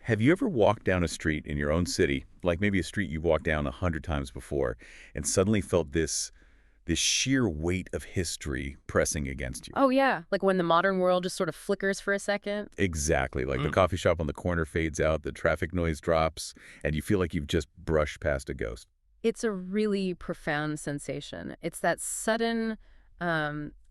Have you ever walked down a street in your own city, like maybe a street you've walked down 100 times before, and suddenly felt this sheer weight of history pressing against you? Oh, yeah. Like when the modern world just sort of flickers for a second. Exactly. Like the coffee shop on the corner fades out, the traffic noise drops, and you feel like you've just brushed past a ghost. It's a really profound sensation. It's that sudden,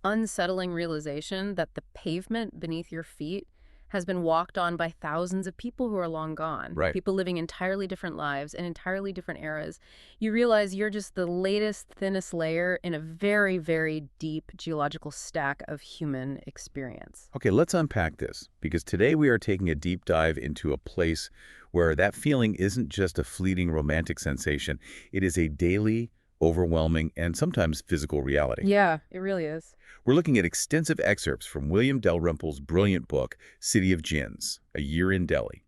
unsettling realization that the pavement beneath your feet has been walked on by thousands of people who are long gone, Right. people living entirely different lives in entirely different eras. You realize you're just the latest, thinnest layer in a very, very deep geological stack of human experience. Okay, let's unpack this, because today we are taking a deep dive into a place where that feeling isn't just a fleeting romantic sensation. It is a daily, overwhelming, and sometimes physical reality. Yeah, it really is. We're looking at extensive excerpts from William Dalrymple's brilliant book, City of Djinns, A Year in Delhi.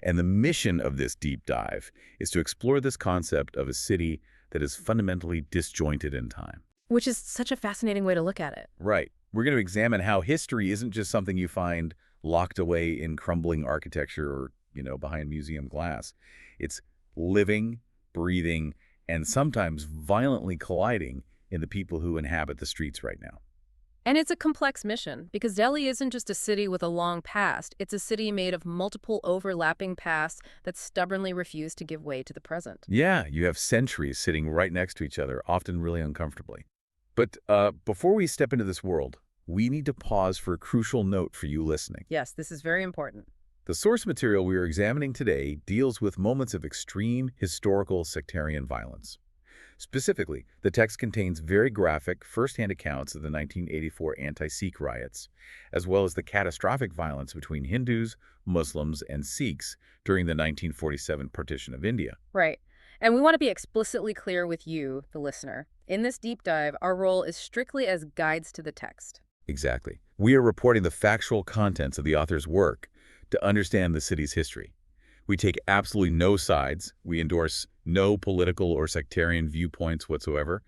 And the mission of this deep dive is to explore this concept of a city that is fundamentally disjointed in time. Which is such a fascinating way to look at it. Right. We're going to examine how history isn't just something you find locked away in crumbling architecture or, behind museum glass. It's living, breathing, and sometimes violently colliding in the people who inhabit the streets right now. And it's a complex mission, because Delhi isn't just a city with a long past. It's a city made of multiple overlapping pasts that stubbornly refuse to give way to the present. Yeah, you have centuries sitting right next to each other, often really uncomfortably. But before we step into this world, we need to pause for a crucial note for you listening. Yes, this is very important. The source material we are examining today deals with moments of extreme historical sectarian violence. Specifically, the text contains very graphic, first-hand accounts of the 1984 anti-Sikh riots, as well as the catastrophic violence between Hindus, Muslims, and Sikhs during the 1947 partition of India. Right. And we want to be explicitly clear with you, the listener. In this deep dive, our role is strictly as guides to the text. Exactly. We are reporting the factual contents of the author's work to understand the city's history. We take absolutely no sides, we endorse no political or sectarian viewpoints whatsoever,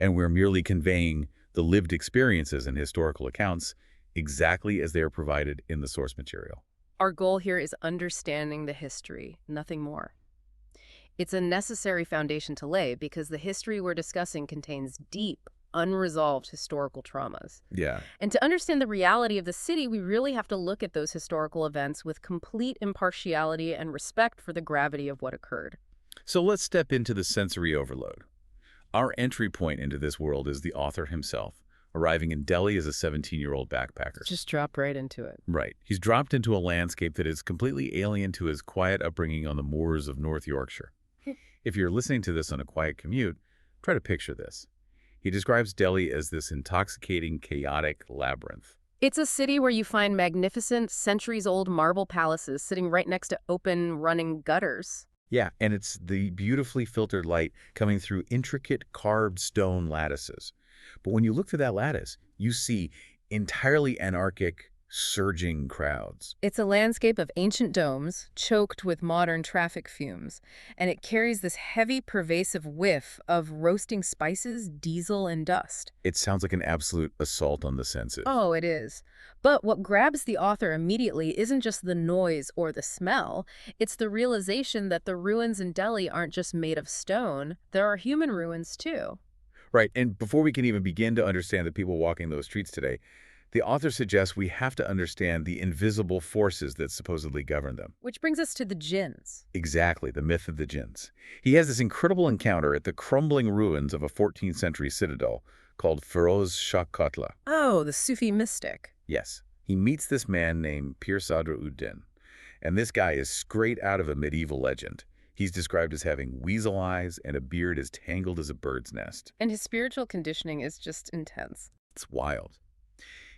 and we're merely conveying the lived experiences and historical accounts exactly as they are provided in the source material. Our goal here is understanding the history, nothing more. It's a necessary foundation to lay because the history we're discussing contains deep, unresolved historical traumas. Yeah. And to understand the reality of the city, we really have to look at those historical events with complete impartiality and respect for the gravity of what occurred. So let's step into the sensory overload. Our entry point into this world is the author himself, arriving in Delhi as a 17-year-old backpacker. Just drop right into it. Right. He's dropped into a landscape that is completely alien to his quiet upbringing on the moors of North Yorkshire. If you're listening to this on a quiet commute, try to picture this. He describes Delhi as this intoxicating, chaotic labyrinth. It's a city where you find magnificent, centuries-old marble palaces sitting right next to open, running gutters. Yeah, and it's the beautifully filtered light coming through intricate carved stone lattices. But when you look through that lattice, you see entirely anarchic, surging crowds. It's a landscape of ancient domes, choked with modern traffic fumes, and it carries this heavy, pervasive whiff of roasting spices, diesel, and dust. It sounds like an absolute assault on the senses. Oh, it is. But what grabs the author immediately isn't just the noise or the smell, it's the realization that the ruins in Delhi aren't just made of stone, there are human ruins too. Right, and before we can even begin to understand the people walking those streets today, the author suggests we have to understand the invisible forces that supposedly govern them. Which brings us to the Djinns. Exactly, the myth of the Djinns. He has this incredible encounter at the crumbling ruins of a 14th century citadel called Feroz Shah Kotla. Oh, the Sufi mystic. Yes, he meets this man named Pir Sadr Uddin, and this guy is straight out of a medieval legend. He's described as having weasel eyes and a beard as tangled as a bird's nest. And his spiritual conditioning is just intense. It's wild.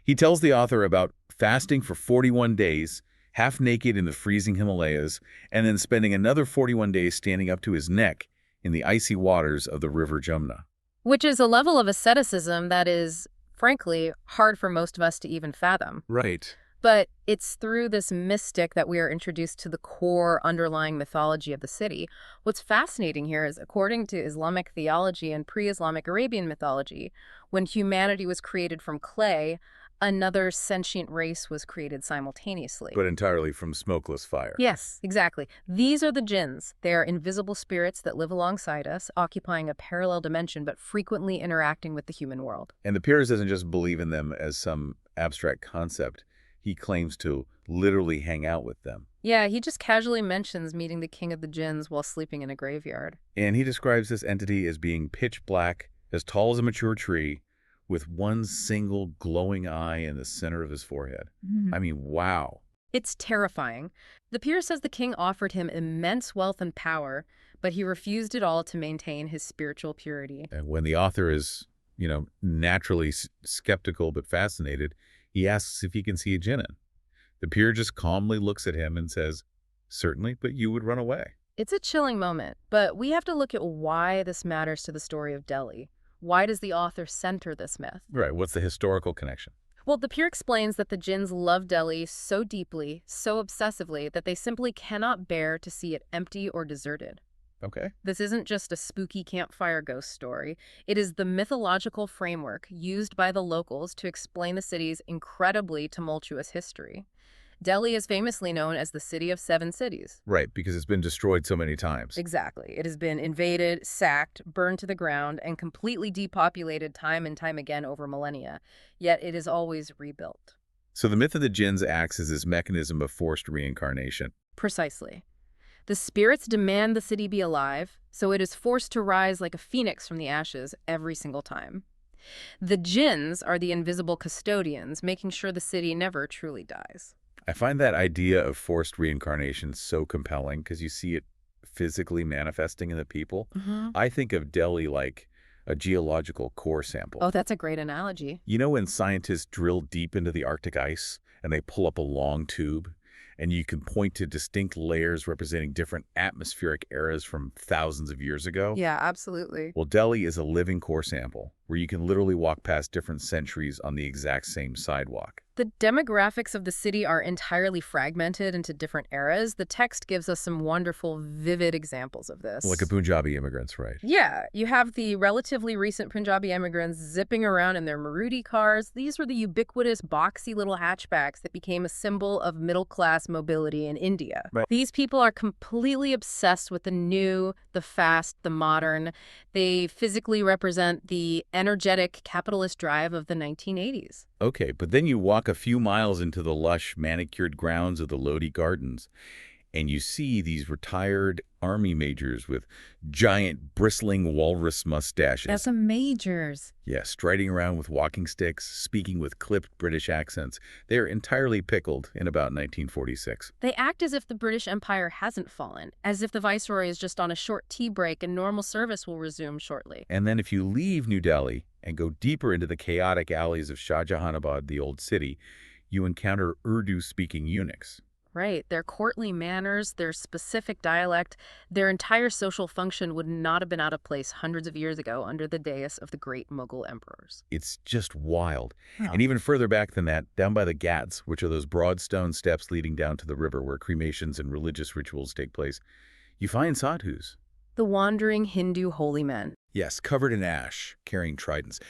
He tells the author about fasting for 41 days, half naked in the freezing Himalayas, and then spending another 41 days standing up to his neck in the icy waters of the river Jumna. Which is a level of asceticism that is, frankly, hard for most of us to even fathom. Right. But it's through this mystic that we are introduced to the core underlying mythology of the city. What's fascinating here is, according to Islamic theology and pre-Islamic Arabian mythology, when humanity was created from clay, Another sentient race was created simultaneously. But entirely from smokeless fire. Yes, exactly. These are the Djinns. They are invisible spirits that live alongside us, occupying a parallel dimension but frequently interacting with the human world. And the Piers doesn't just believe in them as some abstract concept. He claims to literally hang out with them. Yeah, he just casually mentions meeting the king of the Djinns while sleeping in a graveyard. And he describes this entity as being pitch black, as tall as a mature tree, with one single glowing eye in the center of his forehead. I mean, wow. It's terrifying. The peer says the king offered him immense wealth and power, but he refused it all to maintain his spiritual purity. And when the author is, naturally skeptical but fascinated, he asks if he can see a djinn. The peer just calmly looks at him and says, "Certainly, but you would run away." It's a chilling moment, but we have to look at why this matters to the story of Delhi. Why does the author center this myth? Right, what's the historical connection? Well, the peer explains that the Djinns love Delhi so deeply, so obsessively, that they simply cannot bear to see it empty or deserted. Okay. This isn't just a spooky campfire ghost story. It is the mythological framework used by the locals to explain the city's incredibly tumultuous history. Delhi is famously known as the City of Seven Cities. Right, because it's been destroyed so many times. Exactly. It has been invaded, sacked, burned to the ground, and completely depopulated time and time again over millennia. Yet it is always rebuilt. So the myth of the djinns acts as this mechanism of forced reincarnation. Precisely. The spirits demand the city be alive, so it is forced to rise like a phoenix from the ashes every single time. The Djinns are the invisible custodians, making sure the city never truly dies. I find that idea of forced reincarnation so compelling because you see it physically manifesting in the people. I think of Delhi like a geological core sample. Oh, that's a great analogy. You know when scientists drill deep into the Arctic ice and they pull up a long tube and you can point to distinct layers representing different atmospheric eras from thousands of years ago? Yeah, absolutely. Well, Delhi is a living core sample where you can literally walk past different centuries on the exact same sidewalk. The demographics of the city are entirely fragmented into different eras. The text gives us some wonderful, vivid examples of this. Like a Punjabi immigrants, right? Yeah, you have the relatively recent Punjabi immigrants zipping around in their Maruti cars. These were the ubiquitous, boxy little hatchbacks that became a symbol of middle-class mobility in India. Right. These people are completely obsessed with the new, the fast, the modern. They physically represent the energetic capitalist drive of the 1980s. Okay, but then you walk a few miles into the lush, manicured grounds of the Lodi Gardens, and you see these retired army majors with giant, bristling walrus mustaches. That's a majors. Yeah, striding around with walking sticks, speaking with clipped British accents. They are entirely pickled in about 1946. They act as if the British Empire hasn't fallen, as if the viceroy is just on a short tea break and normal service will resume shortly. And then if you leave New Delhi and go deeper into the chaotic alleys of Shah Jahanabad, the old city, you encounter Urdu-speaking eunuchs. Right. Their courtly manners, their specific dialect, their entire social function would not have been out of place hundreds of years ago under the dais of the great Mughal emperors. It's just wild. Oh. And even further back than that, down by the Ghats, which are those broad stone steps leading down to the river where cremations and religious rituals take place, you find sadhus. The wandering Hindu holy men. Yes, covered in ash, carrying tridents.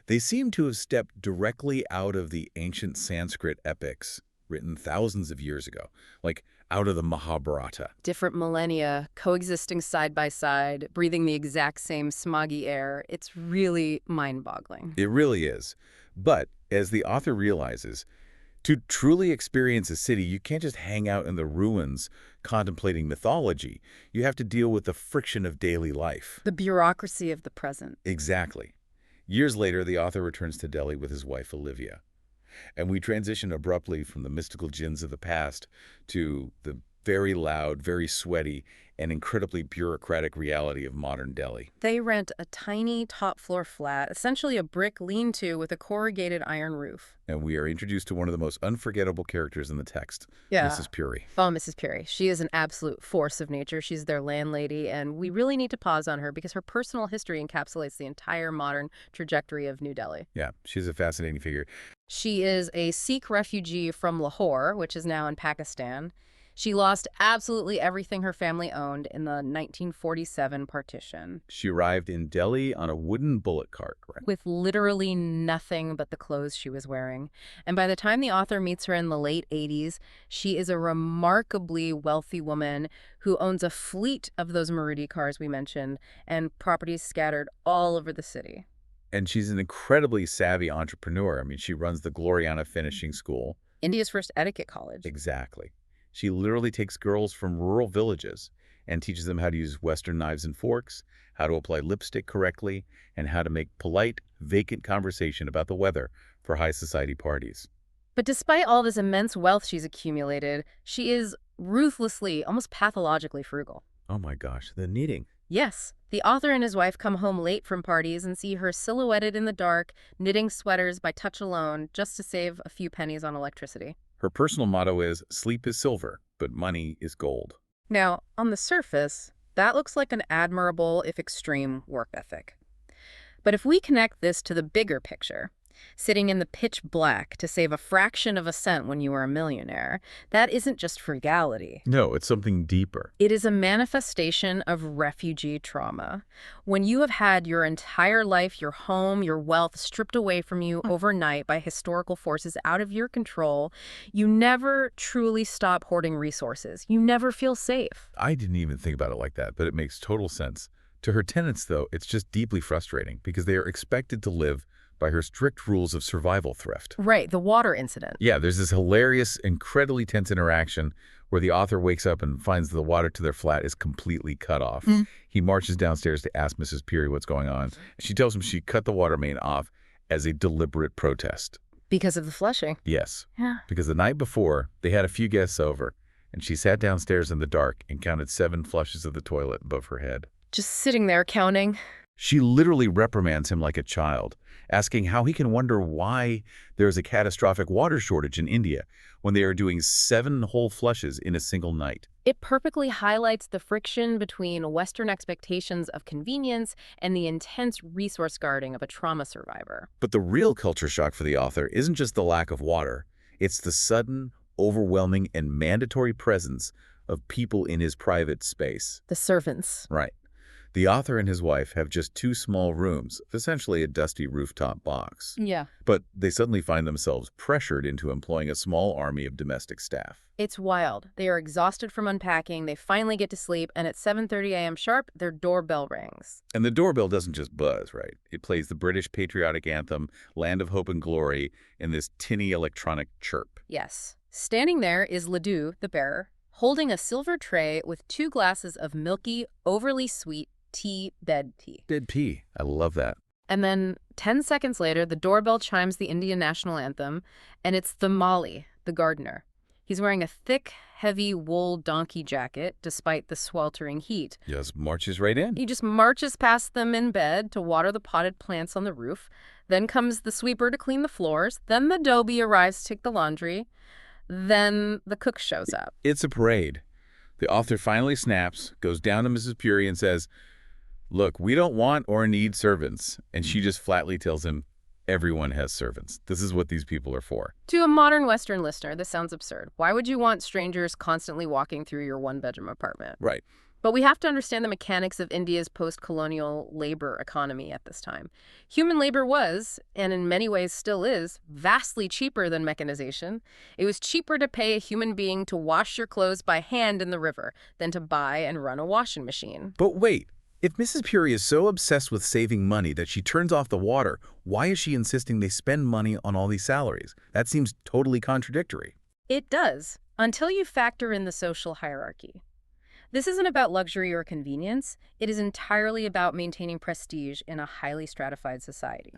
They seem to have stepped directly out of the ancient Sanskrit epics written thousands of years ago, like out of the Mahabharata. Different millennia, coexisting side by side, breathing the exact same smoggy air. It's really mind-boggling. It really is. But as the author realizes, to truly experience a city, you can't just hang out in the ruins contemplating mythology. You have to deal with the friction of daily life. The bureaucracy of the present. Exactly. Years later, the author returns to Delhi with his wife, Olivia. And we transition abruptly from the mystical djinns of the past to the very loud, very sweaty, and incredibly bureaucratic reality of modern Delhi. They rent a tiny top-floor flat, essentially a brick lean-to with a corrugated iron roof. And we are introduced to one of the most unforgettable characters in the text, Yeah. Mrs. Puri. Oh, Mrs. Puri. She is an absolute force of nature. She's their landlady, and we really need to pause on her because her personal history encapsulates the entire modern trajectory of New Delhi. Yeah, she's a fascinating figure. She is a Sikh refugee from Lahore, which is now in Pakistan. She lost absolutely everything her family owned in the 1947 partition, She arrived in Delhi on a wooden bullock cart, right? with literally nothing but the clothes she was wearing. And by the time the author meets her in the late 80s, she is a remarkably wealthy woman who owns a fleet of those Maruti cars we mentioned and properties scattered all over the city. And she's an incredibly savvy entrepreneur. I mean, she runs the Gloriana Finishing School. India's first etiquette college. Exactly. She literally takes girls from rural villages and teaches them how to use Western knives and forks, how to apply lipstick correctly, and how to make polite, vacant conversation about the weather for high society parties. But despite all this immense wealth she's accumulated, she is ruthlessly, almost pathologically frugal. Oh my gosh, the knitting. Yes, the author and his wife come home late from parties and see her silhouetted in the dark, knitting sweaters by touch alone, just to save a few pennies on electricity. Her personal motto is, sleep is silver, but money is gold. Now, on the surface, that looks like an admirable, if extreme, work ethic. But if we connect this to the bigger picture, sitting in the pitch black to save a fraction of a cent when you are a millionaire, that isn't just frugality. No, it's something deeper. It is a manifestation of refugee trauma. When you have had your entire life, your home, your wealth stripped away from you overnight by historical forces out of your control, you never truly stop hoarding resources. You never feel safe. I didn't even think about it like that, but it makes total sense. To her tenants, though, it's just deeply frustrating because they are expected to live by her strict rules of survival thrift. Right, the water incident. Yeah, there's this hilarious, incredibly tense interaction where the author wakes up and finds the water to their flat is completely cut off. He marches downstairs to ask Mrs. Puri what's going on. She tells him she cut the water main off as a deliberate protest. Because of the flushing. Yes, Yeah. because the night before, they had a few guests over, and she sat downstairs in the dark and counted 7 flushes of the toilet above her head. Just sitting there counting. She literally reprimands him like a child, asking how he can wonder why there is a catastrophic water shortage in India when they are doing 7 whole flushes in a single night. It perfectly highlights the friction between Western expectations of convenience and the intense resource guarding of a trauma survivor. But the real culture shock for the author isn't just the lack of water. It's the sudden, overwhelming, and mandatory presence of people in his private space. The servants. Right. The author and his wife have just 2 small rooms, essentially a dusty rooftop box. Yeah. But they suddenly find themselves pressured into employing a small army of domestic staff. It's wild. They are exhausted from unpacking, they finally get to sleep, and at 7:30 a.m. sharp, their doorbell rings. And the doorbell doesn't just buzz, right? It plays the British patriotic anthem, Land of Hope and Glory, in this tinny electronic chirp. Yes. Standing there is Ledoux, the bearer, holding a silver tray with 2 glasses of milky, overly sweet bed tea. Bed tea. I love that. And then 10 seconds later, the doorbell chimes the Indian national anthem, and it's the Mali, the gardener. He's wearing a thick, heavy wool donkey jacket despite the sweltering heat. Just marches right in. He just marches past them in bed to water the potted plants on the roof. Then comes the sweeper to clean the floors. Then the Dobie arrives to take the laundry. Then the cook shows up. It's a parade. The author finally snaps, goes down to Mrs. Puri and says, "Look, we don't want or need servants." And she just flatly tells him, everyone has servants. This is what these people are for. To a modern Western listener, this sounds absurd. Why would you want strangers constantly walking through your 1-bedroom apartment? Right. But we have to understand the mechanics of India's post-colonial labor economy at this time. Human labor was, and in many ways still is, vastly cheaper than mechanization. It was cheaper to pay a human being to wash your clothes by hand in the river than to buy and run a washing machine. But wait, if Mrs. Puri is so obsessed with saving money that she turns off the water, why is she insisting they spend money on all these salaries? That seems totally contradictory. It does, until you factor in the social hierarchy. This isn't about luxury or convenience. It is entirely about maintaining prestige in a highly stratified society.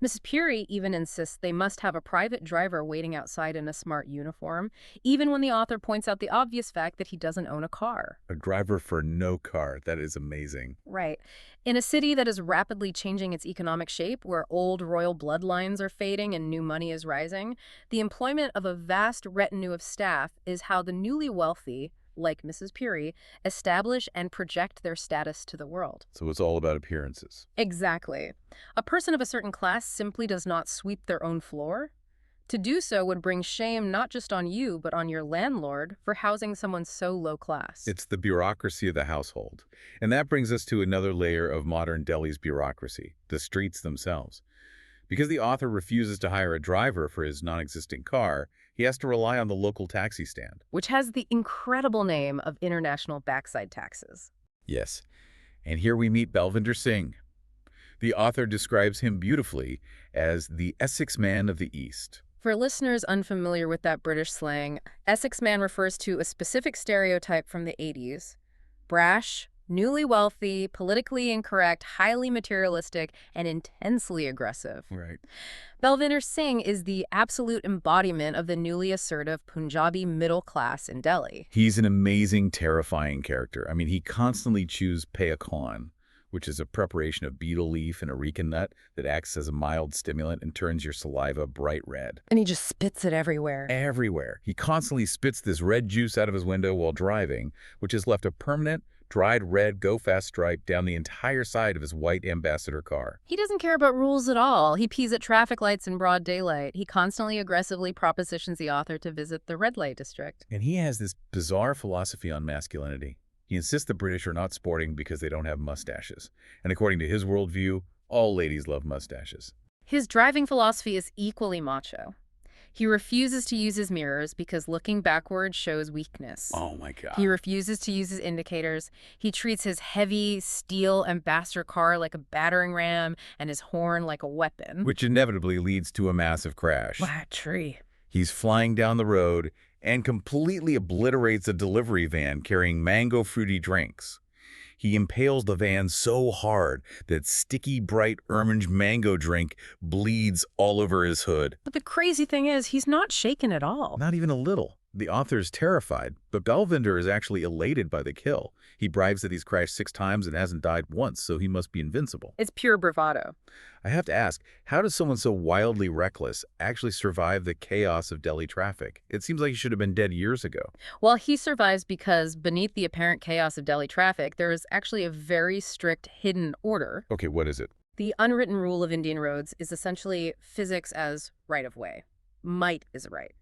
Mrs. Puri even insists they must have a private driver waiting outside in a smart uniform, even when the author points out the obvious fact that he doesn't own a car. A driver for no car. That is amazing. Right. In a city that is rapidly changing its economic shape, where old royal bloodlines are fading and new money is rising, the employment of a vast retinue of staff is how the newly wealthy, like Mrs. Puri, establish and project their status to the world. So it's all about appearances. Exactly. A person of a certain class simply does not sweep their own floor. To do so would bring shame not just on you, but on your landlord for housing someone so low class. It's the bureaucracy of the household. And that brings us to another layer of modern Delhi's bureaucracy, the streets themselves. Because the author refuses to hire a driver for his non-existent car, he has to rely on the local taxi stand. Which has the incredible name of international backside taxes. Yes. And here we meet Balvinder Singh. The author describes him beautifully as the Essex man of the East. For listeners unfamiliar with that British slang, Essex man refers to a specific stereotype from the 80s. Brash, newly wealthy, politically incorrect, highly materialistic, and intensely aggressive. Right. Balvinder Singh is the absolute embodiment of the newly assertive Punjabi middle class in Delhi. He's an amazing, terrifying character. I mean, he constantly chews peacorn, which is a preparation of betel leaf and areca nut that acts as a mild stimulant and turns your saliva bright red. And he just spits it everywhere. Everywhere. He constantly spits this red juice out of his window while driving, which has left a permanent, dried red go-fast stripe down the entire side of his white Ambassador car. He doesn't care about rules at all. He pees at traffic lights in broad daylight. He constantly aggressively propositions the author to visit the red light district. And he has this bizarre philosophy on masculinity. He insists the British are not sporting because they don't have mustaches. And according to his worldview, all ladies love mustaches. His driving philosophy is equally macho. He refuses to use his mirrors because looking backward shows weakness. Oh my God. He refuses to use his indicators. He treats his heavy steel Ambassador car like a battering ram and his horn like a weapon. Which inevitably leads to a massive crash. Wow, tree. He's flying down the road and completely obliterates a delivery van carrying mango fruity drinks. He impales the van so hard that sticky, bright orange mango drink bleeds all over his hood. But the crazy thing is, he's not shaken at all. Not even a little. The author's terrified, but Balvinder is actually elated by the kill. He brags that he's crashed 6 times and hasn't died once, so he must be invincible. It's pure bravado. I have to ask, how does someone so wildly reckless actually survive the chaos of Delhi traffic? It seems like he should have been dead years ago. Well, he survives because beneath the apparent chaos of Delhi traffic, there is actually a very strict hidden order. Okay, what is it? The unwritten rule of Indian roads is essentially physics as right-of-way. Might is right.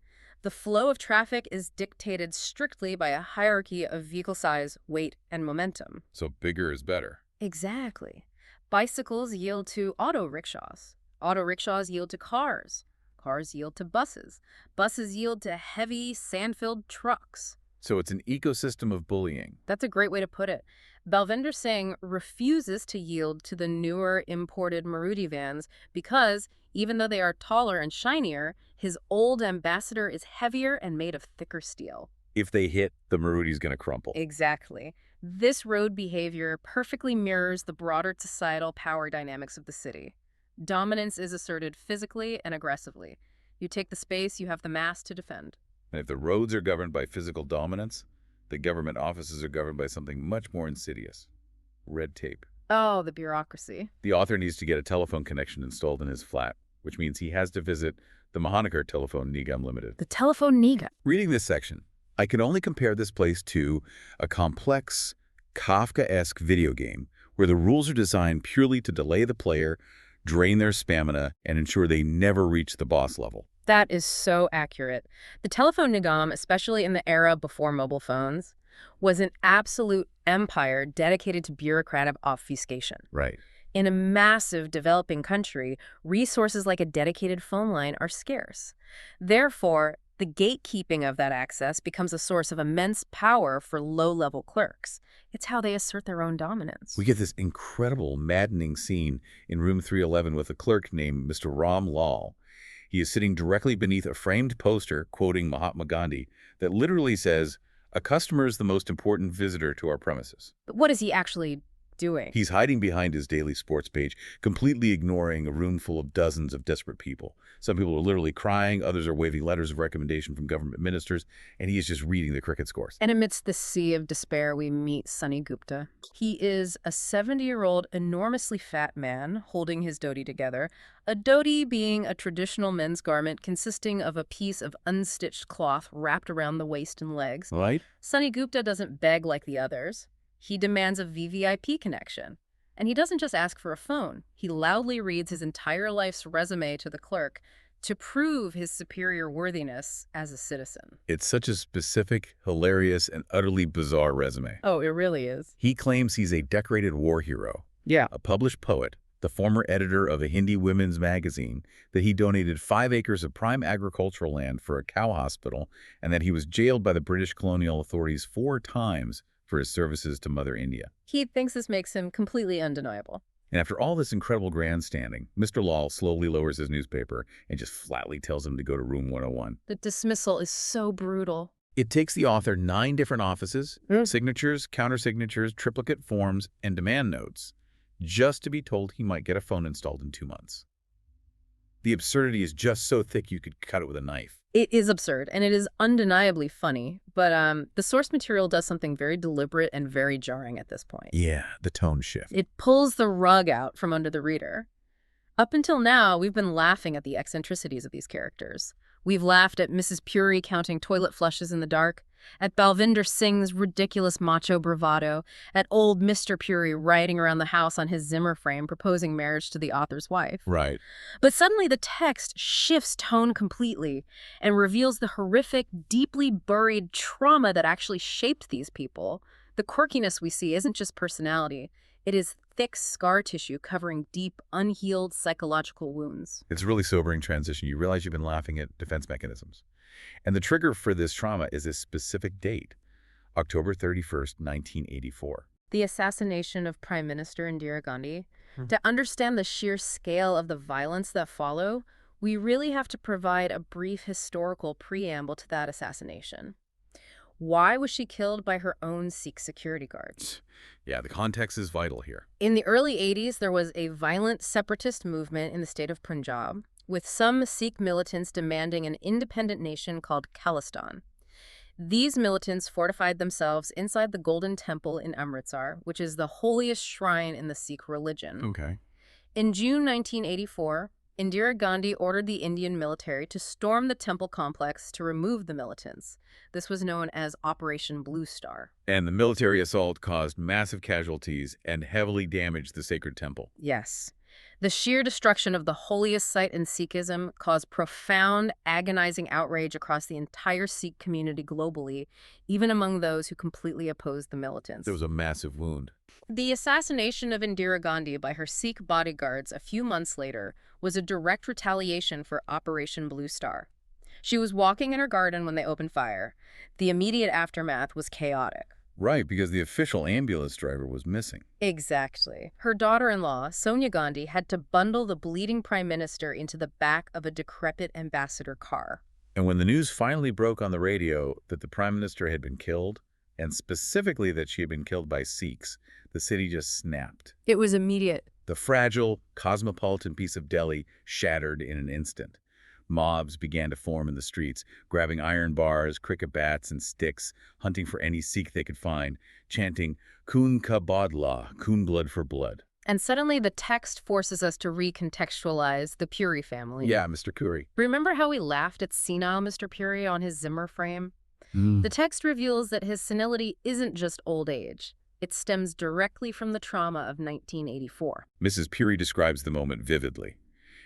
The flow of traffic is dictated strictly by a hierarchy of vehicle size, weight, and momentum. So bigger is better. Exactly. Bicycles yield to auto rickshaws. Auto rickshaws yield to cars. Cars yield to buses. Buses yield to heavy, sand-filled trucks. So it's an ecosystem of bullying. That's a great way to put it. Balvinder Singh refuses to yield to the newer imported Maruti vans because, even though they are taller and shinier, his old Ambassador is heavier and made of thicker steel. If they hit, the Maruti's going to crumple. Exactly. This road behavior perfectly mirrors the broader societal power dynamics of the city. Dominance is asserted physically and aggressively. You take the space, you have the mass to defend. And if the roads are governed by physical dominance, the government offices are governed by something much more insidious. Red tape. Oh, the bureaucracy. The author needs to get a telephone connection installed in his flat, which means he has to visit the Mahanakar Telephone Nigam Limited. The telephone Nigam. Reading this section, I can only compare this place to a complex, Kafka-esque video game where the rules are designed purely to delay the player, drain their stamina, and ensure they never reach the boss level. That is so accurate. The telephone Nigam, especially in the era before mobile phones, was an absolute empire dedicated to bureaucratic obfuscation. Right. In a massive developing country, resources like a dedicated phone line are scarce. Therefore, the gatekeeping of that access becomes a source of immense power for low-level clerks. It's how they assert their own dominance. We get this incredible, maddening scene in room 311 with a clerk named Mr. Ram Lal. He is sitting directly beneath a framed poster quoting Mahatma Gandhi that literally says, "A customer is the most important visitor to our premises." But what is he actually doing? He's hiding behind his daily sports page, completely ignoring a room full of dozens of desperate people. Some people are literally crying, others are waving letters of recommendation from government ministers, and he is just reading the cricket scores. And amidst the sea of despair, we meet Sunny Gupta. He is a 70-year-old, enormously fat man holding his dhoti together, a dhoti being a traditional men's garment consisting of a piece of unstitched cloth wrapped around the waist and legs. Right? Sunny Gupta doesn't beg like the others. He demands a VVIP connection. And he doesn't just ask for a phone. He loudly reads his entire life's resume to the clerk, to prove his superior worthiness as a citizen. It's such a specific, hilarious, and utterly bizarre resume. Oh, it really is. He claims he's a decorated war hero, Yeah. a published poet, the former editor of a Hindi women's magazine, that he donated 5 acres of prime agricultural land for a cow hospital, and that he was jailed by the British colonial authorities 4 times for his services to Mother India. He thinks this makes him completely undeniable. And after all this incredible grandstanding, Mr. Lal slowly lowers his newspaper and just flatly tells him to go to room 101. The dismissal is so brutal. It takes the author 9 different offices, signatures, countersignatures, triplicate forms, and demand notes, just to be told he might get a phone installed in 2 months. The absurdity is just so thick you could cut it with a knife. It is absurd, and it is undeniably funny, but the source material does something very deliberate and very jarring at this point. Yeah, the tone shift. It pulls the rug out from under the reader. Up until now, we've been laughing at the eccentricities of these characters. We've laughed at Mrs. Puri counting toilet flushes in the dark, at Balvinder Singh's ridiculous macho bravado, at old Mr. Puri riding around the house on his Zimmer frame proposing marriage to the author's wife. Right. But suddenly the text shifts tone completely and reveals the horrific, deeply buried trauma that actually shaped these people. The quirkiness we see isn't just personality. It is thick scar tissue covering deep, unhealed psychological wounds. It's a really sobering transition. You realize you've been laughing at defense mechanisms. And the trigger for this trauma is a specific date, October 31st, 1984. The assassination of Prime Minister Indira Gandhi. To understand the sheer scale of the violence that followed, we really have to provide a brief historical preamble to that assassination. Why was she killed by her own Sikh security guards? Yeah, the context is vital here. In the early 80s, there was a violent separatist movement in the state of Punjab, with some Sikh militants demanding an independent nation called Khalistan. These militants fortified themselves inside the Golden Temple in Amritsar, which is the holiest shrine in the Sikh religion. Okay. In June 1984, Indira Gandhi ordered the Indian military to storm the temple complex to remove the militants. This was known as Operation Blue Star. And the military assault caused massive casualties and heavily damaged the sacred temple. Yes. The sheer destruction of the holiest site in Sikhism caused profound, agonizing outrage across the entire Sikh community globally, even among those who completely opposed the militants. There was a massive wound. The assassination of Indira Gandhi by her Sikh bodyguards a few months later was a direct retaliation for Operation Blue Star. She was walking in her garden when they opened fire. The immediate aftermath was chaotic. Right, because the official ambulance driver was missing. Exactly. Her daughter-in-law, Sonia Gandhi, had to bundle the bleeding prime minister into the back of a decrepit ambassador car. And when the news finally broke on the radio that the prime minister had been killed, and specifically that she had been killed by Sikhs, the city just snapped. It was immediate. The fragile, cosmopolitan piece of Delhi shattered in an instant. Mobs began to form in the streets, grabbing iron bars, cricket bats, and sticks, hunting for any Sikh they could find, chanting, "Khoon ka badla," Khoon blood for blood. And suddenly the text forces us to recontextualize the Puri family. Yeah, Mr. Puri. Remember how we laughed at senile Mr. Puri on his Zimmer frame? The text reveals that his senility isn't just old age. It stems directly from the trauma of 1984. Mrs. Puri describes the moment vividly.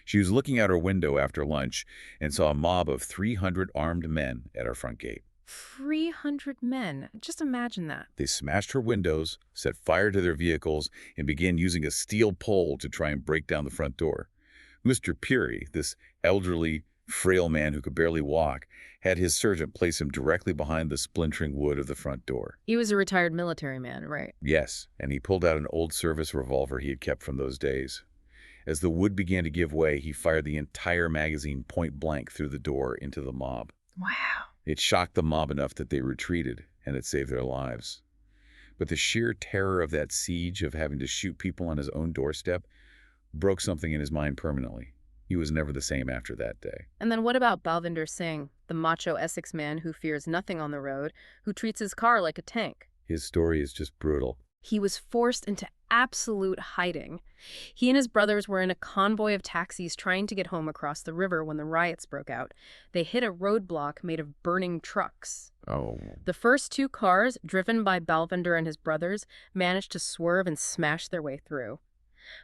She was looking out her window after lunch and saw a mob of 300 armed men at our front gate. 300 men. Just imagine that. They smashed her windows, set fire to their vehicles, and began using a steel pole to try and break down the front door. Mr. Puri, this elderly, frail man who could barely walk, had his sergeant place him directly behind the splintering wood of the front door. He was a retired military man, right? Yes, and he pulled out an old service revolver he had kept from those days. As the wood began to give way, he fired the entire magazine point blank through the door into the mob. Wow. It shocked the mob enough that they retreated, and it saved their lives. But the sheer terror of that siege, of having to shoot people on his own doorstep, broke something in his mind permanently. He was never the same after that day. And then what about Balvinder Singh, the macho Essex man who fears nothing on the road, who treats his car like a tank? His story is just brutal. He was forced into absolute hiding. He and his brothers were in a convoy of taxis trying to get home across the river when the riots broke out. They hit a roadblock made of burning trucks. Oh. The first 2 cars, driven by Balvinder and his brothers, managed to swerve and smash their way through.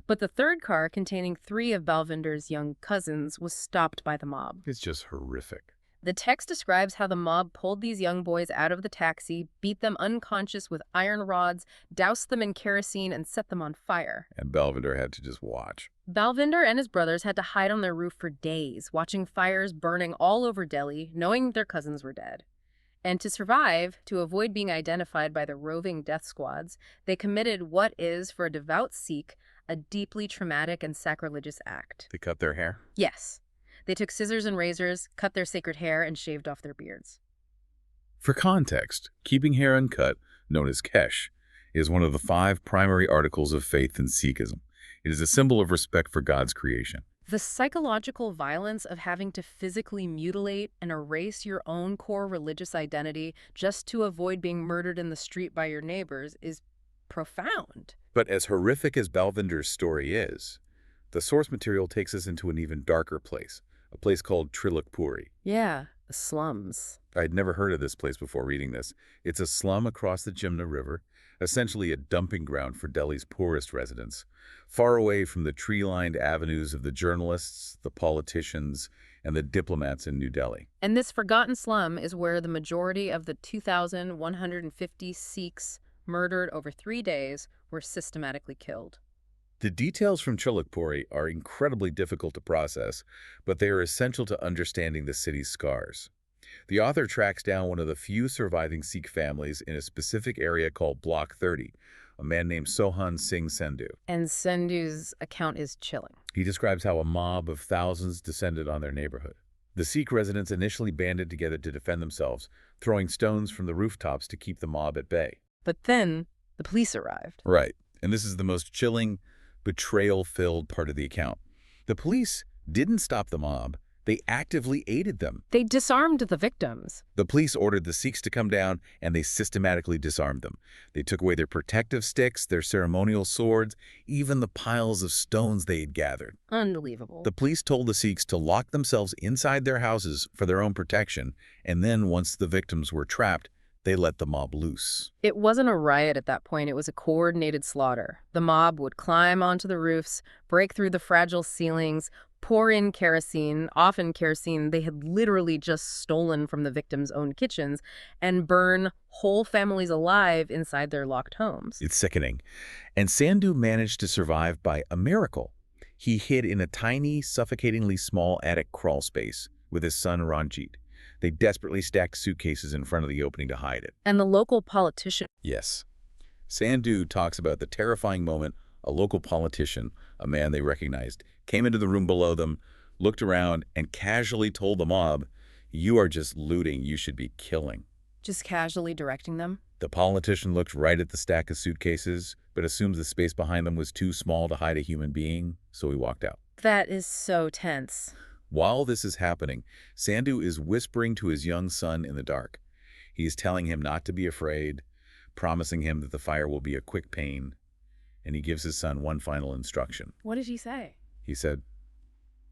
But the third car, containing 3 of Balvinder's young cousins, was stopped by the mob. It's just horrific. The text describes how the mob pulled these young boys out of the taxi, beat them unconscious with iron rods, doused them in kerosene, and set them on fire. And Balvinder had to just watch. Balvinder and his brothers had to hide on their roof for days, watching fires burning all over Delhi, knowing their cousins were dead. And to survive, to avoid being identified by the roving death squads, they committed what is, for a devout Sikh, a deeply traumatic and sacrilegious act. They cut their hair? Yes. They took scissors and razors, cut their sacred hair, and shaved off their beards. For context, keeping hair uncut, known as kesh, is one of the 5 primary articles of faith in Sikhism. It is a symbol of respect for God's creation. The psychological violence of having to physically mutilate and erase your own core religious identity just to avoid being murdered in the street by your neighbors is profound. But as horrific as Balvinder's story is, the source material takes us into an even darker place, a place called Puri. Yeah, the slums. I'd never heard of this place before reading this. It's a slum across the Jumna River, essentially a dumping ground for Delhi's poorest residents, far away from the tree-lined avenues of the journalists, the politicians, and the diplomats in New Delhi. And this forgotten slum is where the majority of the 2,150 Sikhs murdered over 3 days were systematically killed. The details from Puri are incredibly difficult to process, but they are essential to understanding the city's scars. The author tracks down one of the few surviving Sikh families in a specific area called Block 30, a man named Sohan Singh Sandhu. And Sandhu's account is chilling. He describes how a mob of thousands descended on their neighborhood. The Sikh residents initially banded together to defend themselves, throwing stones from the rooftops to keep the mob at bay. But then the police arrived. Right, and this is the most chilling, betrayal-filled part of the account. The police didn't stop the mob. They actively aided them. They disarmed the victims. The police ordered the Sikhs to come down, and they systematically disarmed them. They took away their protective sticks, their ceremonial swords, even the piles of stones they had gathered. Unbelievable. The police told the Sikhs to lock themselves inside their houses for their own protection, and then once the victims were trapped, they let the mob loose. It wasn't a riot at that point. It was a coordinated slaughter. The mob would climb onto the roofs, break through the fragile ceilings, pour in kerosene, often kerosene they had literally just stolen from the victims' own kitchens, and burn whole families alive inside their locked homes. It's sickening. And Sandhu managed to survive by a miracle. He hid in a tiny, suffocatingly small attic crawl space with his son Ranjit. They desperately stacked suitcases in front of the opening to hide it. And the local politician... Yes. Sandhu talks about the terrifying moment a local politician, a man they recognized, came into the room below them, looked around, and casually told the mob, "You are just looting, you should be killing." Just casually directing them? The politician looked right at the stack of suitcases, but assumed the space behind them was too small to hide a human being, so he walked out. That is so tense. While this is happening, Sandhu is whispering to his young son in the dark. He is telling him not to be afraid, promising him that the fire will be a quick pain, and he gives his son one final instruction. What did he say? He said,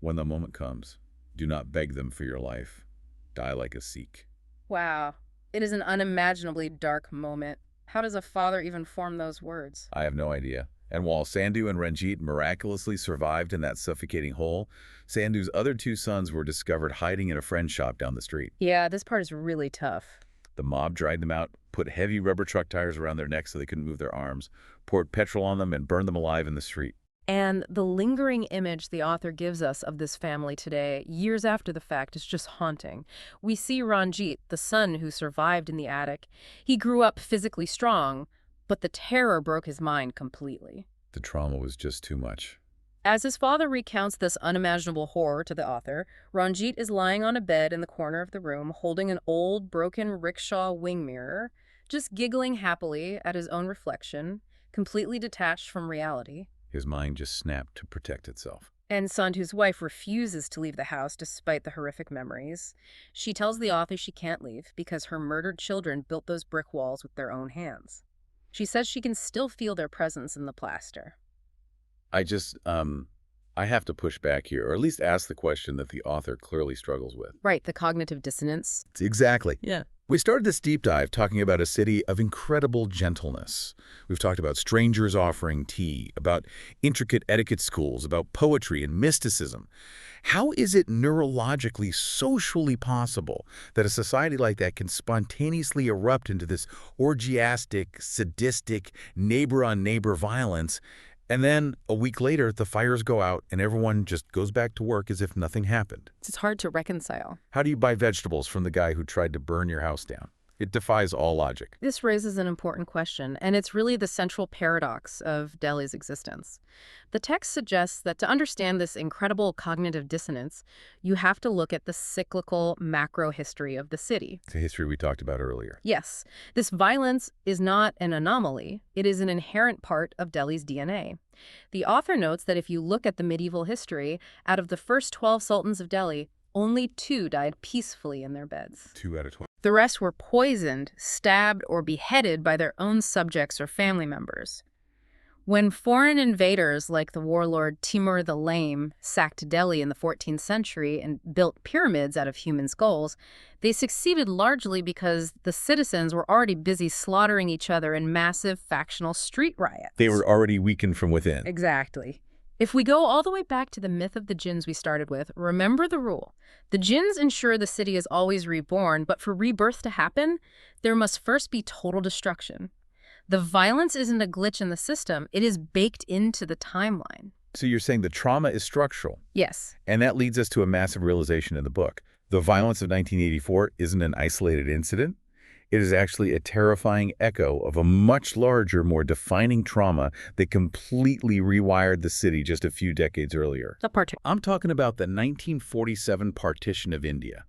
"When the moment comes, do not beg them for your life. Die like a Sikh." Wow. It is an unimaginably dark moment. How does a father even form those words? I have no idea. And while Sandhu and Ranjit miraculously survived in that suffocating hole, Sandhu's other 2 sons were discovered hiding in a friend's shop down the street. Yeah, this part is really tough. The mob dried them out, put heavy rubber truck tires around their necks so they couldn't move their arms, poured petrol on them, and burned them alive in the street. And the lingering image the author gives us of this family today, years after the fact, is just haunting. We see Ranjit, the son who survived in the attic. He grew up physically strong, but the terror broke his mind completely. The trauma was just too much. As his father recounts this unimaginable horror to the author, Ranjit is lying on a bed in the corner of the room, holding an old, broken rickshaw wing mirror, just giggling happily at his own reflection, completely detached from reality. His mind just snapped to protect itself. And Sandhu's wife refuses to leave the house despite the horrific memories. She tells the author she can't leave because her murdered children built those brick walls with their own hands. She says she can still feel their presence in the plaster. I just, I have to push back here, or at least ask the question that the author clearly struggles with. Right, the cognitive dissonance. Exactly. Yeah. We started this deep dive talking about a city of incredible gentleness. We've talked about strangers offering tea, about intricate etiquette schools, about poetry and mysticism. How is it neurologically, socially possible that a society like that can spontaneously erupt into this orgiastic, sadistic, neighbor-on-neighbor violence, and then a week later the fires go out and everyone just goes back to work as if nothing happened? It's hard to reconcile. How do you buy vegetables from the guy who tried to burn your house down? It defies all logic. This raises an important question, and it's really the central paradox of Delhi's existence. The text suggests that to understand this incredible cognitive dissonance, you have to look at the cyclical macro history of the city. It's a history we talked about earlier. Yes, this violence is not an anomaly. It is an inherent part of Delhi's DNA. The author notes that if you look at the medieval history, out of the first 12 sultans of Delhi, only 2 died peacefully in their beds. 2 out of 12. The rest were poisoned, stabbed, or beheaded by their own subjects or family members. When foreign invaders like the warlord Timur the Lame sacked Delhi in the 14th century and built pyramids out of human skulls, they succeeded largely because the citizens were already busy slaughtering each other in massive factional street riots. They were already weakened from within. Exactly. If we go all the way back to the myth of the Djinns we started with, remember the rule. The Djinns ensure the city is always reborn, but for rebirth to happen, there must first be total destruction. The violence isn't a glitch in the system, it is baked into the timeline. So you're saying the trauma is structural. Yes. And that leads us to a massive realization in the book. The violence of 1984 isn't an isolated incident. It is actually a terrifying echo of a much larger, more defining trauma that completely rewired the city just a few decades earlier. I'm talking about the 1947 partition of India.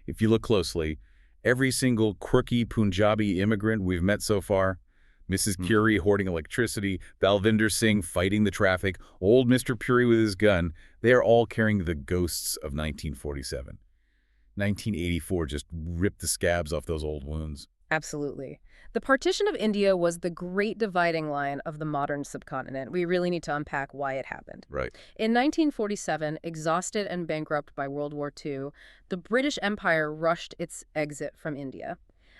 If you look closely, every single quirky Punjabi immigrant we've met so far, Mrs. Puri hoarding electricity, Balvinder Singh fighting the traffic, old Mr. Puri with his gun, they are all carrying the ghosts of 1947. 1984 just ripped the scabs off those old wounds. Absolutely. The partition of India was the great dividing line of the modern subcontinent. We really need to unpack why it happened. Right. In 1947, exhausted and bankrupt by World War II, the British Empire rushed its exit from India.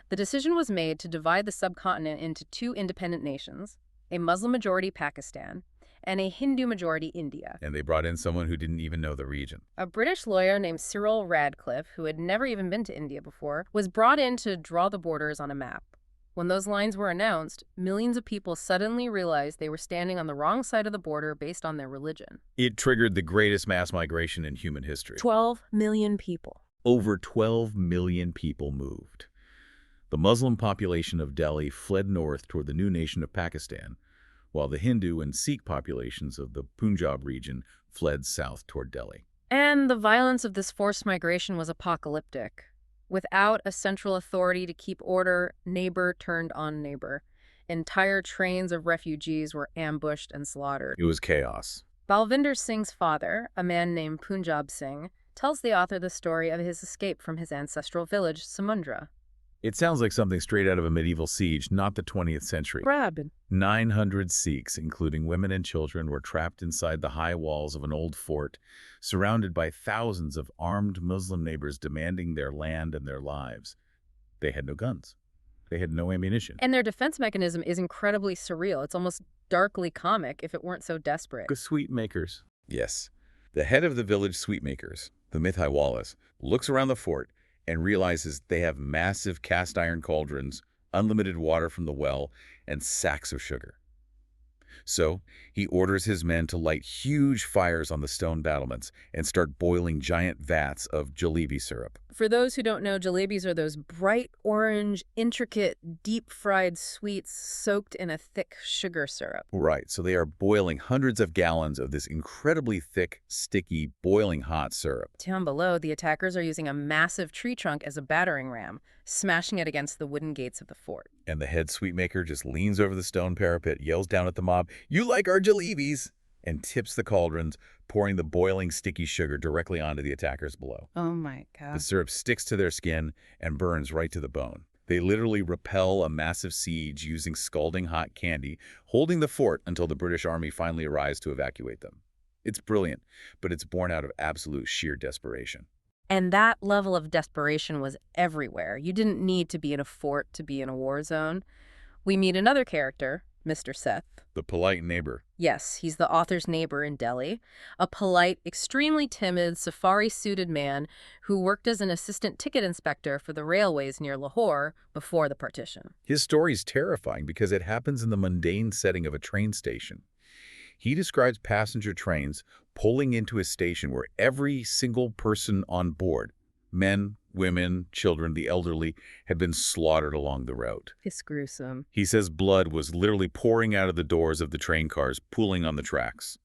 The decision was made to divide the subcontinent into 2 independent nations, a Muslim-majority Pakistan and a Hindu-majority India. And they brought in someone who didn't even know the region. A British lawyer named Cyril Radcliffe, who had never even been to India before, was brought in to draw the borders on a map. When those lines were announced, millions of people suddenly realized they were standing on the wrong side of the border based on their religion. It triggered the greatest mass migration in human history. 12 million people. Over 12 million people moved. The Muslim population of Delhi fled north toward the new nation of Pakistan, while the Hindu and Sikh populations of the Punjab region fled south toward Delhi. And the violence of this forced migration was apocalyptic. Without a central authority to keep order, neighbor turned on neighbor. Entire trains of refugees were ambushed and slaughtered. It was chaos. Balvinder Singh's father, a man named Punjab Singh, tells the author the story of his escape from his ancestral village, Samundra. It sounds like something straight out of a medieval siege, not the 20th century. 900 Sikhs, including women and children, were trapped inside the high walls of an old fort, surrounded by thousands of armed Muslim neighbors demanding their land and their lives. They had no guns. They had no ammunition. And their defense mechanism is incredibly surreal. It's almost darkly comic if it weren't so desperate. Sweet makers. Yes. The head of the village sweetmakers, the Mithai Wallace, looks around the fort and realizes they have massive cast iron cauldrons, unlimited water from the well, and sacks of sugar. So he orders his men to light huge fires on the stone battlements and start boiling giant vats of jalebi syrup. For those who don't know, jalebis are those bright orange, intricate, deep-fried sweets soaked in a thick sugar syrup. Right, so they are boiling hundreds of gallons of this incredibly thick, sticky, boiling hot syrup. Down below, the attackers are using a massive tree trunk as a battering ram, smashing it against the wooden gates of the fort. And the head sweetmaker just leans over the stone parapet, yells down at the mob, "You like our jalebis?" and tips the cauldrons, pouring the boiling sticky sugar directly onto the attackers below. Oh my God. The syrup sticks to their skin and burns right to the bone. They literally repel a massive siege using scalding hot candy, holding the fort until the British army finally arrives to evacuate them. It's brilliant, but it's born out of absolute sheer desperation. And that level of desperation was everywhere. You didn't need to be in a fort to be in a war zone. We meet another character, Mr. Seth. The polite neighbor. Yes, he's the author's neighbor in Delhi, a polite, extremely timid, safari-suited man who worked as an assistant ticket inspector for the railways near Lahore before the partition. His story's terrifying because it happens in the mundane setting of a train station. He describes passenger trains pulling into a station where every single person on board, men, women, children, the elderly, had been slaughtered along the route. It's gruesome. He says blood was literally pouring out of the doors of the train cars, pooling on the tracks.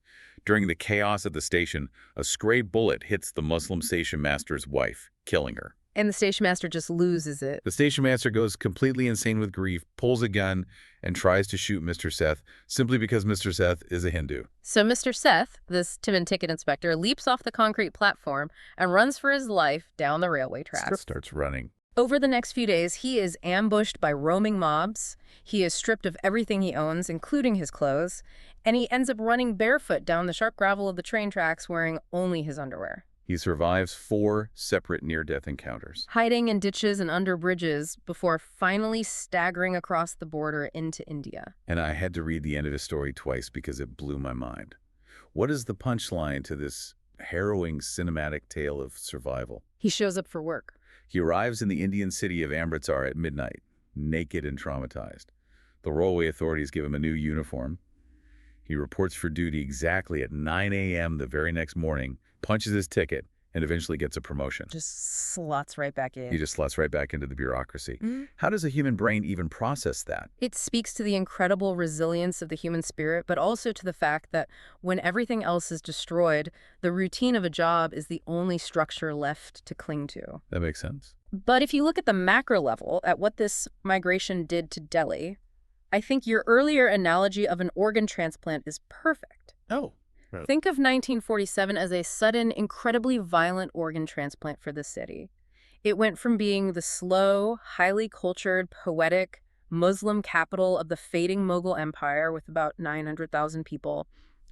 During the chaos at the station, a stray bullet hits the Muslim station master's wife, killing her. And the station master just loses it. The station master goes completely insane with grief, pulls a gun, and tries to shoot Mr. Seth simply because Mr. Seth is a Hindu. So Mr. Seth, this timid ticket inspector, leaps off the concrete platform and runs for his life down the railway tracks. Starts running. Over the next few days, he is ambushed by roaming mobs. He is stripped of everything he owns, including his clothes, and he ends up running barefoot down the sharp gravel of the train tracks wearing only his underwear. He survives 4 separate near-death encounters. Hiding in ditches and under bridges before finally staggering across the border into India. And I had to read the end of his story twice because it blew my mind. What is the punchline to this harrowing cinematic tale of survival? He shows up for work. He arrives in the Indian city of Amritsar at midnight, naked and traumatized. The railway authorities give him a new uniform. He reports for duty exactly at 9 a.m. the very next morning, punches his ticket, and eventually gets a promotion. Just slots right back in. He just slots right back into the bureaucracy. How does a human brain even process that? It speaks to the incredible resilience of the human spirit, but also to the fact that when everything else is destroyed, the routine of a job is the only structure left to cling to. That makes sense. But if you look at the macro level, at what this migration did to Delhi, I think your earlier analogy of an organ transplant is perfect. Oh. Right. Think of 1947 as a sudden, incredibly violent organ transplant for the city. It went from being the slow, highly cultured, poetic, Muslim capital of the fading Mughal Empire with about 900,000 people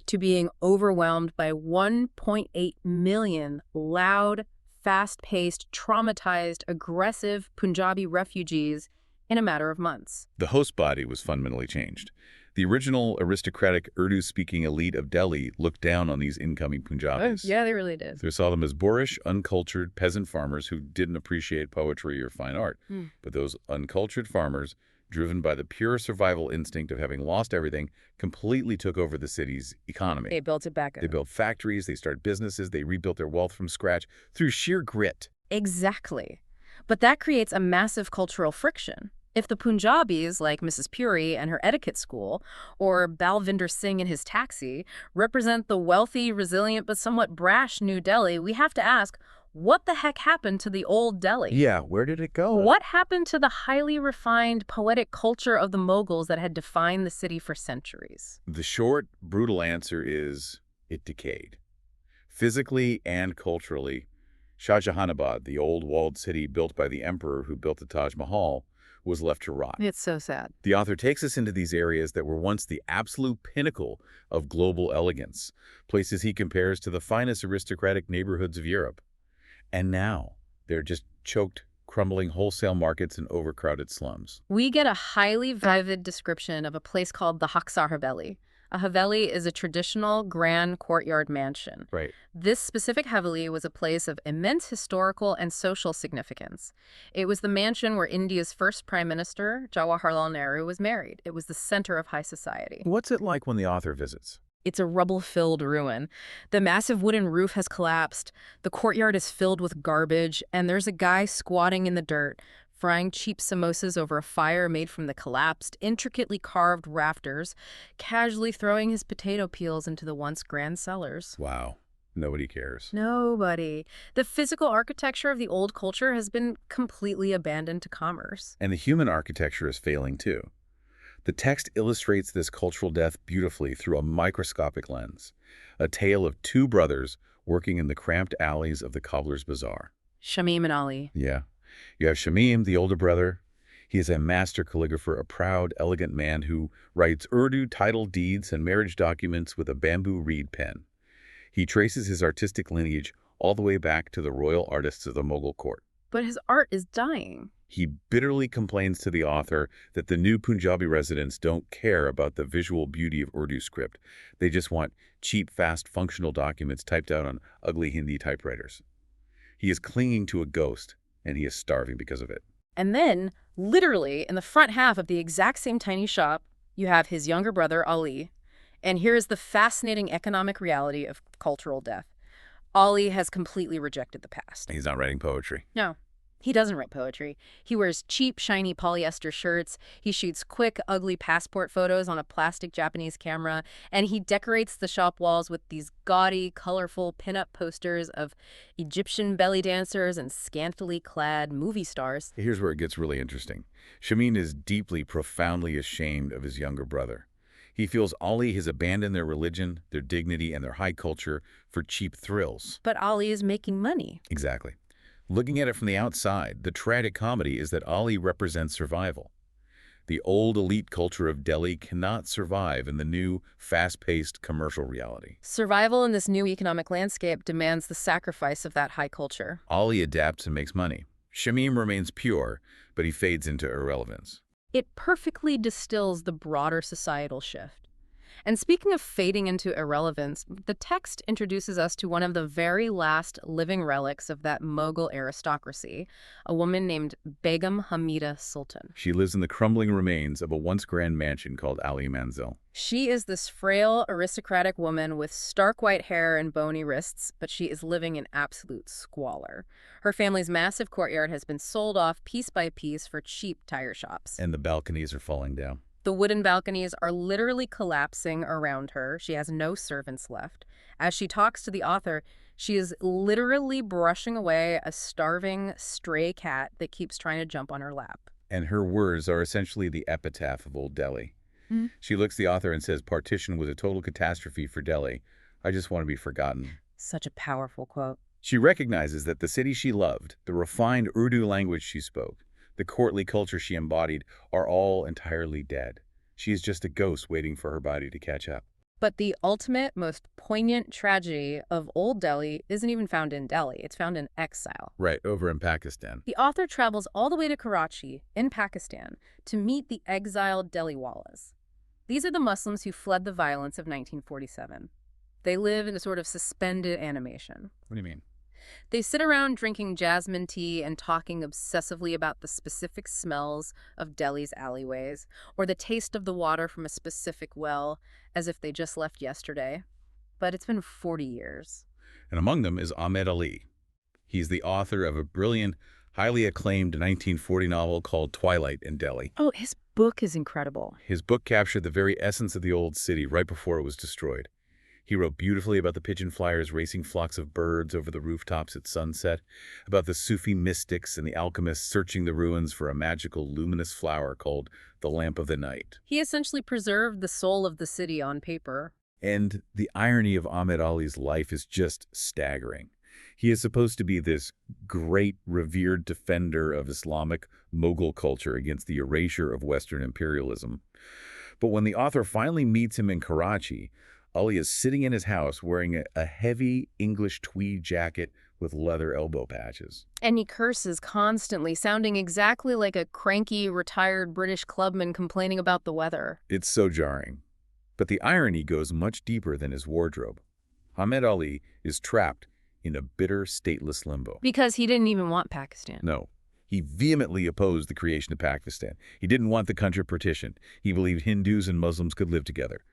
to being overwhelmed by 1.8 million loud, fast-paced, traumatized, aggressive Punjabi refugees in a matter of months. The host body was fundamentally changed. The original aristocratic Urdu-speaking elite of Delhi looked down on these incoming Punjabis. Yeah, they really did. They saw them as boorish, uncultured peasant farmers who didn't appreciate poetry or fine art. But those uncultured farmers, driven by the pure survival instinct of having lost everything, completely took over the city's economy. They built it back up. They built factories, they started businesses, they rebuilt their wealth from scratch through sheer grit. Exactly. But that creates a massive cultural friction. If the Punjabis, like Mrs. Puri and her etiquette school, or Balvinder Singh and his taxi, represent the wealthy, resilient, but somewhat brash New Delhi, we have to ask, what the heck happened to the old Delhi? Yeah, where did it go? What happened to the highly refined, poetic culture of the Mughals that had defined the city for centuries? The short, brutal answer is it decayed. Physically and culturally, Shah Jahanabad, the old walled city built by the emperor who built the Taj Mahal, was left to rot. It's so sad. The author takes us into these areas that were once the absolute pinnacle of global elegance, places he compares to the finest aristocratic neighborhoods of Europe. And now, they're just choked, crumbling wholesale markets and overcrowded slums. We get a highly vivid description of a place called the Haksar Haveli. A Haveli is a traditional grand courtyard mansion. Right. This specific Haveli was a place of immense historical and social significance. It was the mansion where India's first prime minister, Jawaharlal Nehru, was married. It was the center of high society. What's it like when the author visits? It's a rubble-filled ruin. The massive wooden roof has collapsed, the courtyard is filled with garbage, and there's a guy squatting in the dirt, frying cheap samosas over a fire made from the collapsed, intricately carved rafters, casually throwing his potato peels into the once grand cellars. Wow. Nobody cares. Nobody. The physical architecture of the old culture has been completely abandoned to commerce. And the human architecture is failing too. The text illustrates this cultural death beautifully through a microscopic lens, a tale of 2 brothers working in the cramped alleys of the cobbler's bazaar. Shamim and Ali. Yeah. You have Shamim, the older brother. He is a master calligrapher, a proud, elegant man who writes Urdu title deeds and marriage documents with a bamboo reed pen. He traces his artistic lineage all the way back to the royal artists of the Mughal court. But his art is dying. He bitterly complains to the author that the new Punjabi residents don't care about the visual beauty of Urdu script. They just want cheap, fast, functional documents typed out on ugly Hindi typewriters. He is clinging to a ghost, and he is starving because of it. And then, literally, in the front half of the exact same tiny shop, you have his younger brother, Ali. And here is the fascinating economic reality of cultural death. Ali has completely rejected the past. He's not writing poetry. No, he doesn't write poetry. He wears cheap, shiny polyester shirts. He shoots quick, ugly passport photos on a plastic Japanese camera. And he decorates the shop walls with these gaudy, colorful pinup posters of Egyptian belly dancers and scantily clad movie stars. Here's where it gets really interesting. Shamin is deeply, profoundly ashamed of his younger brother. He feels Ali has abandoned their religion, their dignity, and their high culture for cheap thrills. But Ali is making money. Exactly. Looking at it from the outside, the tragic comedy is that Ali represents survival. The old elite culture of Delhi cannot survive in the new, fast-paced commercial reality. Survival in this new economic landscape demands the sacrifice of that high culture. Ali adapts and makes money. Shamim remains pure, but he fades into irrelevance. It perfectly distills the broader societal shift. And speaking of fading into irrelevance, the text introduces us to one of the very last living relics of that Mughal aristocracy, a woman named Begum Hamida Sultan. She lives in the crumbling remains of a once grand mansion called Ali Manzil. She is this frail, aristocratic woman with stark white hair and bony wrists, but she is living in absolute squalor. Her family's massive courtyard has been sold off piece by piece for cheap tire shops. And the balconies are falling down. The wooden balconies are literally collapsing around her. She has no servants left. As she talks to the author, she is literally brushing away a starving stray cat that keeps trying to jump on her lap. And her words are essentially the epitaph of old Delhi. She looks the author and says, "Partition was a total catastrophe for Delhi. I just want to be forgotten." Such a powerful quote. She recognizes that the city she loved, the refined Urdu language she spoke, the courtly culture she embodied are all entirely dead. She is just a ghost waiting for her body to catch up. But the ultimate, most poignant tragedy of Old Delhi isn't even found in Delhi. It's found in exile. Right, over in Pakistan. The author travels all the way to Karachi, in Pakistan, to meet the exiled Delhiwalas. These are the Muslims who fled the violence of 1947. They live in a sort of suspended animation. What do you mean? They sit around drinking jasmine tea and talking obsessively about the specific smells of Delhi's alleyways, or the taste of the water from a specific well, as if they just left yesterday. But it's been 40 years. And among them is Ahmed Ali. He's the author of a brilliant, highly acclaimed 1940 novel called Twilight in Delhi. Oh, his book is incredible. His book captured the very essence of the old city right before it was destroyed. He wrote beautifully about the pigeon flyers racing flocks of birds over the rooftops at sunset, about the Sufi mystics and the alchemists searching the ruins for a magical, luminous flower called the lamp of the night. He essentially preserved the soul of the city on paper. And the irony of Ahmed Ali's life is just staggering. He is supposed to be this great, revered defender of Islamic Mughal culture against the erasure of Western imperialism. But when the author finally meets him in Karachi, Ali is sitting in his house wearing a heavy English tweed jacket with leather elbow patches. And he curses constantly, sounding exactly like a cranky, retired British clubman complaining about the weather. It's so jarring. But the irony goes much deeper than his wardrobe. Ahmed Ali is trapped in a bitter, stateless limbo. Because he didn't even want Pakistan. No. He vehemently opposed the creation of Pakistan. He didn't want the country partitioned. He believed Hindus and Muslims could live together.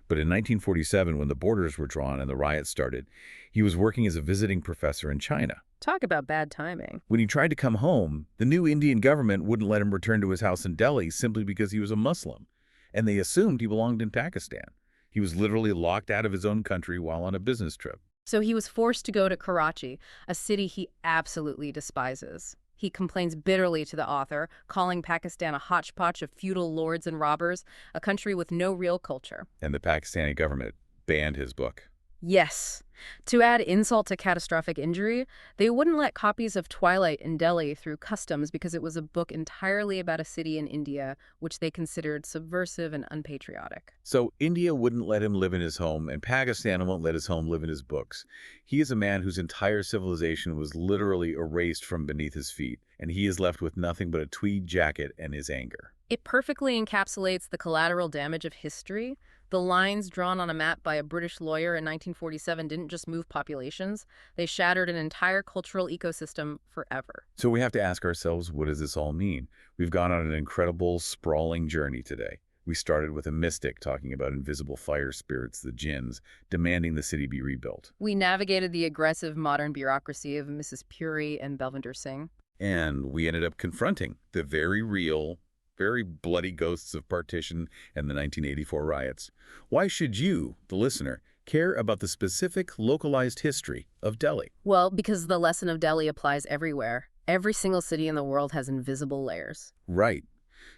But in 1947, when the borders were drawn and the riots started, he was working as a visiting professor in China. Talk about bad timing. When he tried to come home, the new Indian government wouldn't let him return to his house in Delhi simply because he was a Muslim, and they assumed he belonged in Pakistan. He was literally locked out of his own country while on a business trip. So he was forced to go to Karachi, a city he absolutely despises. He complains bitterly to the author, calling Pakistan a hodgepodge of feudal lords and robbers, a country with no real culture. And the Pakistani government banned his book. Yes. To add insult to catastrophic injury, they wouldn't let copies of Twilight in Delhi through customs because it was a book entirely about a city in India, which they considered subversive and unpatriotic. So India wouldn't let him live in his home, and Pakistan won't let his home live in his books. He is a man whose entire civilization was literally erased from beneath his feet, and he is left with nothing but a tweed jacket and his anger. It perfectly encapsulates the collateral damage of history. The lines drawn on a map by a British lawyer in 1947 didn't just move populations, they shattered an entire cultural ecosystem forever. So we have to ask ourselves, what does this all mean? We've gone on an incredible, sprawling journey today. We started with a mystic talking about invisible fire spirits, the Djinns, demanding the city be rebuilt. We navigated the aggressive modern bureaucracy of Mrs. Puri and Balvinder Singh. And we ended up confronting the very real, very bloody ghosts of partition and the 1984 riots. Why should you, the listener, care about the specific, localized history of Delhi? Well, because the lesson of Delhi applies everywhere. Every single city in the world has invisible layers. Right.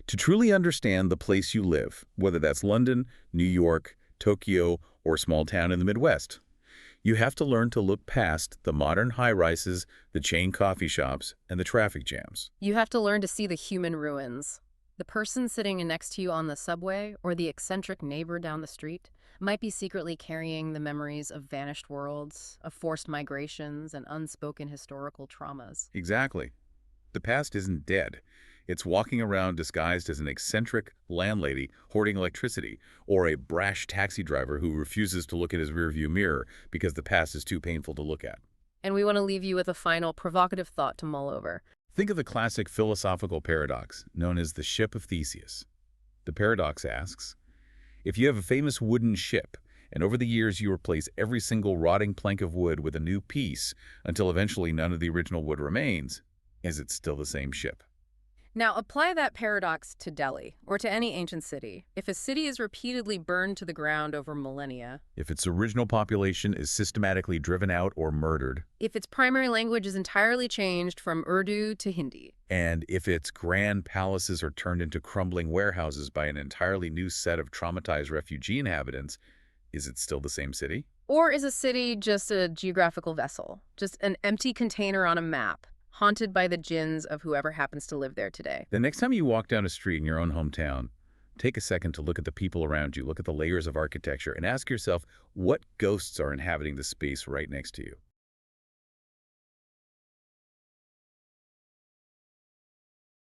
To truly understand the place you live, whether that's London, New York, Tokyo, or a small town in the Midwest, you have to learn to look past the modern high-rises, the chain coffee shops, and the traffic jams. You have to learn to see the human ruins. The person sitting next to you on the subway or the eccentric neighbor down the street might be secretly carrying the memories of vanished worlds, of forced migrations, and unspoken historical traumas. Exactly. The past isn't dead. It's walking around disguised as an eccentric landlady hoarding electricity, or a brash taxi driver who refuses to look at his rearview mirror because the past is too painful to look at. And we want to leave you with a final provocative thought to mull over. Think of the classic philosophical paradox known as the ship of Theseus. The paradox asks, if you have a famous wooden ship, and over the years you replace every single rotting plank of wood with a new piece until eventually none of the original wood remains, is it still the same ship? Now, apply that paradox to Delhi, or to any ancient city. If a city is repeatedly burned to the ground over millennia, If its original population is systematically driven out or murdered, if its primary language is entirely changed from Urdu to Hindi, and if its grand palaces are turned into crumbling warehouses by an entirely new set of traumatized refugee inhabitants, is it still the same city? or is a city just a geographical vessel, just an empty container on a map, haunted by the djinns of whoever happens to live there today? The next time you walk down a street in your own hometown, take a second to look at the people around you, look at the layers of architecture, and ask yourself what ghosts are inhabiting the space right next to you.